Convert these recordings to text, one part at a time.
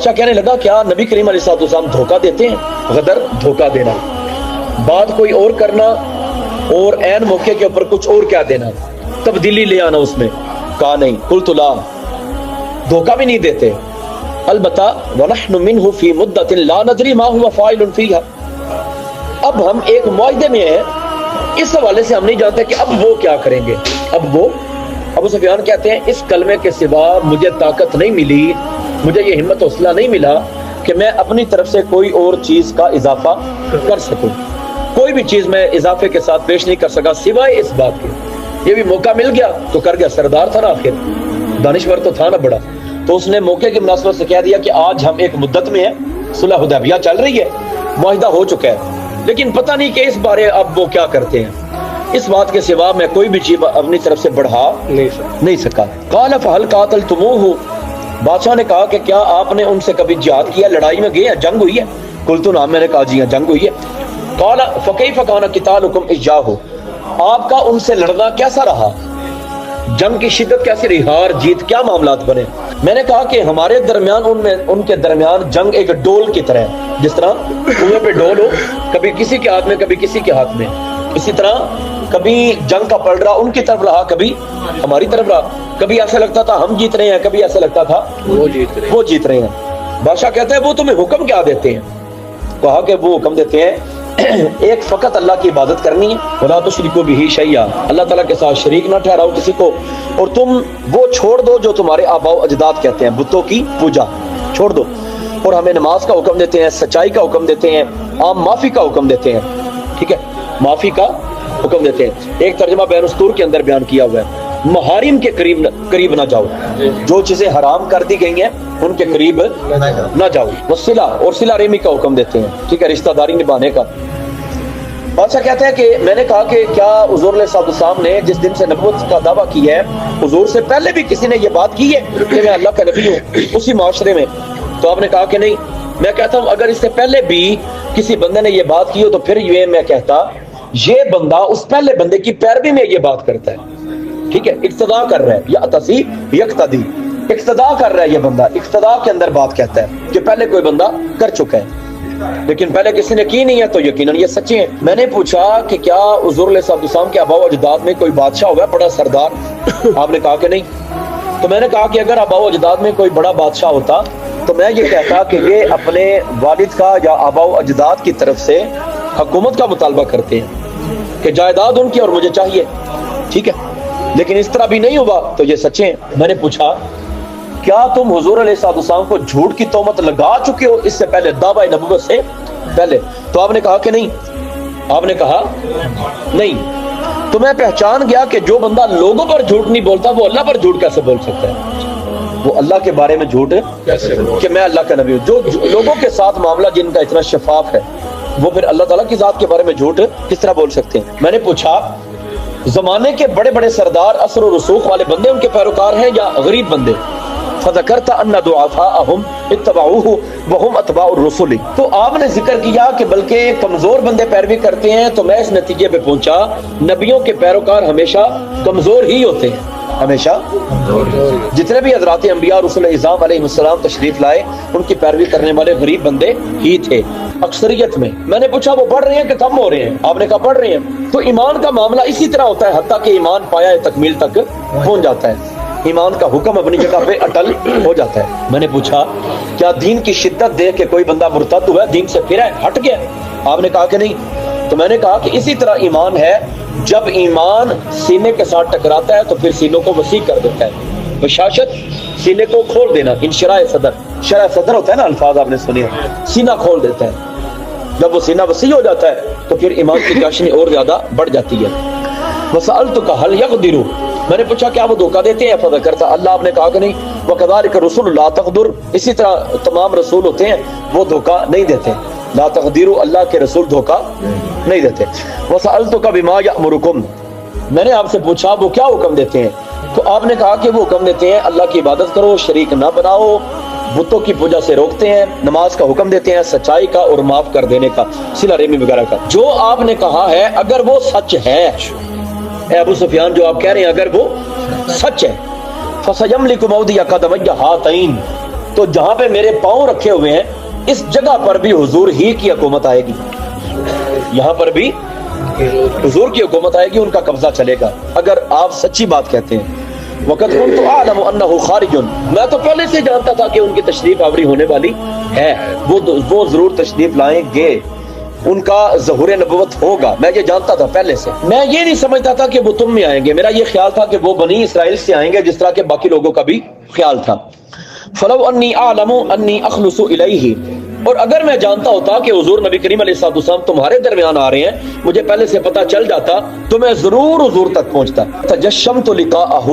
اچھا کہنے لگا کیا نبی کریم علیہ السلام دھوکہ دیتے ہیں؟ غدر دھوکہ دینا، بات کوئی اور کرنا اور عین موقع کے اوپر کچھ اور کیا دینا، تبدیلی لے آنا اس میں. کہا نہیں. قلت لا، دھوکہ بھی نہیں دیتے. البتہ وَنَحْنُ مِنْهُ فِي مُدَّةٍ لَا نَدْرِي مَا هُوَ فَاعِلٌ فِيهَا، اب ہم ایک معاہدے میں ہیں، اس حوالے سے ہم نہیں جانتے کہ اب وہ کیا کریں گے. اب وہ ابو سفیان کہتے ہیں اس کلمے کے سوا مجھے طاقت نہیں ملی، مجھے یہ ہمت حوصلہ نہیں ملا کہ میں اپنی طرف سے کوئی اور چیز کا اضافہ کر سکوں. کوئی بھی چیز میں اضافے کے ساتھ پیش نہیں کر سکا سوائے اس بات کے. یہ بھی موقع مل گیا تو کر گیا، سردار تھا نا آخر، دانشور تو تھا نا بڑا. تو اس نے موقع کی مناسبت سے کہہ دیا کہ آج ہم ایک مدت میں ہیں، صلح حدیبیہ چل رہی ہے، معاہدہ ہو چکا ہے، لیکن پتہ نہیں کہ اس بارے اب وہ کیا کرتے ہیں. اس بات کے سوا میں کوئی بھی چیز اپنی طرف سے بڑھا نہیں سکا. قال فهل قاتلتموه، بادشاہ نے کہا کہ کیا آپ نے ان سے کبھی جہاد کیا، لڑائی میں گئے ہیں، جنگ ہوئی ہے؟ قلت نعم، میں نے کہا جی ہاں جنگ ہوئی ہے. قال فكيف كان قتالكم اياه، آپ کا ان سے لڑنا کیسا رہا، جنگ کی شدت کیسی رہی، ہار جیت کیا معاملات بنے؟ میں نے کہا کہ ہمارے درمیان ان کے درمیان جنگ ایک ڈول کی طرح ہے، جس طرح کنویں پہ ڈول ہو، کبھی کسی کے ہاتھ میں کبھی کسی کے ہاتھ میں، اسی طرح کبھی جنگ کا پڑ رہا ان کی طرف رہا، کبھی ہماری طرف رہا. کبھی ایسا لگتا تھا ہم جیت رہے ہیں، کبھی ایسا لگتا تھا وہ جیت رہے ہیں. بادشاہ کہتا ہے وہ تمہیں حکم کیا دیتے ہیں؟ کہا کہ وہ حکم دیتے ہیں ایک فقط اللہ کی عبادت کرنی ہے، وَلَا تُشْرِكُوا بِهِ شَيْئًا، اللہ تعالیٰ کے ساتھ شریک نہ ٹھہراؤ کسی کو، اور تم وہ چھوڑ دو جو تمہارے آباء و اجداد کہتے ہیں، بتوں کی پوجا چھوڑ دو. اور ہمیں نماز کا حکم دیتے ہیں، سچائی کا حکم دیتے ہیں، عام معافی کا حکم دیتے ہیں. ٹھیک ہے، معافی کا حکم دیتے ہیں. ایک ترجمہ بین السطور کے اندر بیان کیا ہوا ہے، محارم کے قریب نہ جاؤ، جو چیزیں حرام کر دی گئی ہیں ان کے قریب نہ جاؤ. وصلہ، اور صلہ رحمی کا حکم دیتے ہیں، ٹھیک ہے، رشتہ داری نبھانے کا. بادشاہ کہتے ہیں کہ میں نے کہا کہ کیا حضور علیہ السلام نے جس دن سے نبوت کا دعویٰ کی ہے، حضور سے پہلے بھی کسی نے یہ بات کی ہے کہ میں اللہ کا نبی ہوں اسی معاشرے میں؟ تو آپ نے کہا کہ نہیں. میں کہتا ہوں اگر اس سے پہلے بھی کسی بندے نے یہ بات کی ہو تو پھر یہ میں کہتا یہ بندہ اس پہلے بندے کی پیروی میں یہ بات کرتا ہے. ٹھیک ہے، اقتدا کر رہا ہے، یا تسی یقتدی، اقتدا کر رہا ہے یہ بندہ، اقتدا کے اندر بات کہتا ہے کہ پہلے کوئی بندہ کر چکا ہے لیکن پہلے کسی نے کی نہیں ہے تو یقیناً یہ سچے ہیں. میں نے پوچھا کہ کیا حضور علیہ السلام کے آباء و اجداد میں کوئی بادشاہ ہوگا بڑا سردار؟ آپ نے کہا کہ نہیں. تو میں نے کہا کہ اگر آباء و اجداد میں کوئی بڑا بادشاہ ہوتا تو میں یہ کہتا کہ یہ اپنے والد کا یا آباء و اجداد کی طرف سے حکومت کا مطالبہ کرتے ہیں کہ جائیداد ان کی اور مجھے چاہیے. ٹھیک ہے، لیکن اس طرح بھی نہیں ہوا تو یہ سچے ہیں. میں نے پوچھا کیا تم حضور علیہ السلام کو جھوٹ کی تہمت لگا چکے ہو اس سے پہلے، دعوی نبوت سے پہلے؟ تو آپ نے کہا کہ نہیں. آپ نے کہا نہیں. تو میں پہچان گیا کہ جو بندہ لوگوں پر جھوٹ نہیں بولتا وہ اللہ پر جھوٹ کیسے بول سکتا ہے؟ وہ اللہ کے بارے میں جھوٹ کہ میں اللہ کا نبی ہوں. جو لوگوں کے ساتھ معاملہ جن کا اتنا شفاف ہے وہ پھر اللہ تعالیٰ کی ذات کے بارے میں جھوٹ کس طرح بول سکتے ہیں؟ میں نے پوچھا زمانے کے بڑے بڑے سردار، اثر و رسوخ والے بندے ان کے پیروکار ہیں یا غریب بندے؟ فذکرت ان ضعفاءهم اتبعوه وهم اتباع الرسل، تو آپ نے ذکر کیا کہ بلکہ کمزور بندے پیروی کرتے ہیں. تو میں اس نتیجے پہ پہنچا نبیوں کے پیروکار ہمیشہ کمزور ہی ہوتے ہیں، ہمیشہ جتنے بھی حضرات انبیاء رسول اعظام علیہ السلام تشریف لائے ان کی پیروی کرنے والے غریب بندے ہی تھے اکثریت میں. میں نے پوچھا وہ بڑھ رہے ہیں کہ کم ہو رہے ہیں؟ آپ نے کہا بڑھ رہے ہیں. تو ایمان کا معاملہ اسی طرح ہوتا ہے حتیٰ کہ ایمان پایا تکمیل تک پہنچ جاتا ہے، ایمان کا حکم اپنی جگہ پہ اٹل ہو جاتا ہے. میں نے پوچھا کیا دین کی شدت دیکھ کے کوئی بندہ مرتد ہوا ہے، دین سے پھرا ہے، ہٹ گیا؟ آپ نے کہا کہ نہیں. تو میں نے کہا کہ اسی طرح ایمان ہے، جب ایمان سینے کے ساتھ ٹکراتا ہے تو پھر سینوں کو وسیع کر دیتا ہے. بشاشت سینے کو کھول دینا، انشراح صدر، شرح صدر ہوتا ہے نا، الفاظ آپ نے سنے، سینہ کھول دیتا ہے. جب وہ سینہ وسیع ہو جاتا ہے تو پھر ایمان کی چاشنی اور زیادہ بڑھ جاتی ہے. وسألتک هل یقدر، میں نے پوچھا کیا وہ دھوکہ دیتے ہیں؟ فذکرت اللہ، آپ نے کہا کہ نہیں. وکذالک الرسل لا تغدر، اسی طرح تمام رسول ہوتے ہیں وہ دھوکہ نہیں دیتے. لا تغدروا، اللہ کے رسول دھوکہ نہیں دیتے. وسألتک بما یأمرکم، میں نے آپ سے پوچھا وہ کیا حکم دیتے ہیں؟ تو آپ نے کہا کہ وہ حکم دیتے ہیں اللہ کی عبادت کرو، شریک نہ بناؤ، بتوں کی پوجا سے روکتے ہیں، نماز کا حکم دیتے ہیں، سچائی کا اور معاف کر دینے کا، صلہ رحمی وغیرہ کا. جو آپ نے کہا ہے اگر وہ سچ ہے، اے ابو سفیان جو آپ کہہ رہے ہیں اگر وہ سچ ہے، فَسَيَمْلِكُ مَوْضِعَ قَدَمَيَّ هَاتَيْنِ، تو تو جہاں پہ میرے پاؤں رکھے ہوئے ہیں اس جگہ پر بھی حضور ہی کی حکومت آئے گی، یہاں پر بھی حضور کی حکومت آئے گی، ان کا قبضہ چلے گا۔ اگر آپ سچی بات کہتے ہیں وقت كنت اعلم انه خارج، میں تو پہلے سے جانتا تھا کہ ان کی تشریف آوری ہونے والی ہے، وہ ضرور تشریف لائیں گے، ان کا ظہور نبوت ہوگا، میں یہ جانتا تھا پہلے سے۔ میں یہ نہیں سمجھتا تھا کہ وہ تم میں آئیں گے، میرا یہ خیال تھا کہ وہ بنی اسرائیل سے آئیں گے، جس طرح کے باقی لوگوں کا بھی خیال تھا۔ فلو انی اعلم انی اخلص الیہ، اور اگر میں جانتا ہوتا کہ حضور نبی کریم علیہ الصلوۃ والسلام تمہارے درمیان آ رہے ہیں، مجھے پہلے سے پتہ چل جاتا تو میں ضرور حضور تک پہنچتا۔ تجشمت لقاءہ،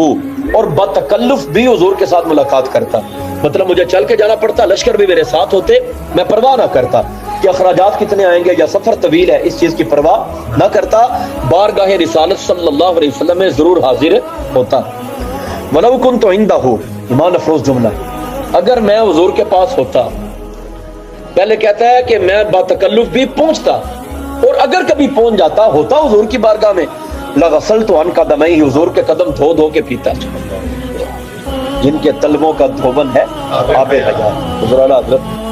اور بتکلف بھی حضور کے ساتھ ملاقات کرتا، مطلب مجھے چل کے جانا پڑتا، لشکر بھی میرے ساتھ ہوتے، میں پرواہ نہ کرتا کہ اخراجات کتنے آئیں گے یا سفر طویل ہے، اس چیز کی پرواہ نہ کرتا، بارگاہ رسالت صلی اللہ علیہ وسلم میں ضرور حاضر ہوتا۔ ولو کنت عندہ، ایمان افروز جملہ، اگر میں حضور کے پاس ہوتا، پہلے کہتا ہے کہ میں بتکلف بھی پہنچتا، اور اگر کبھی پہنچ جاتا ہوتا حضور کی بارگاہ میں، لغسلت عن قدمیہ، حضور کے قدم دھو دھو کے پیتا، جن کے تلووں کا دھوبن ہے آب حیات۔ حضور اعلیٰ حضرت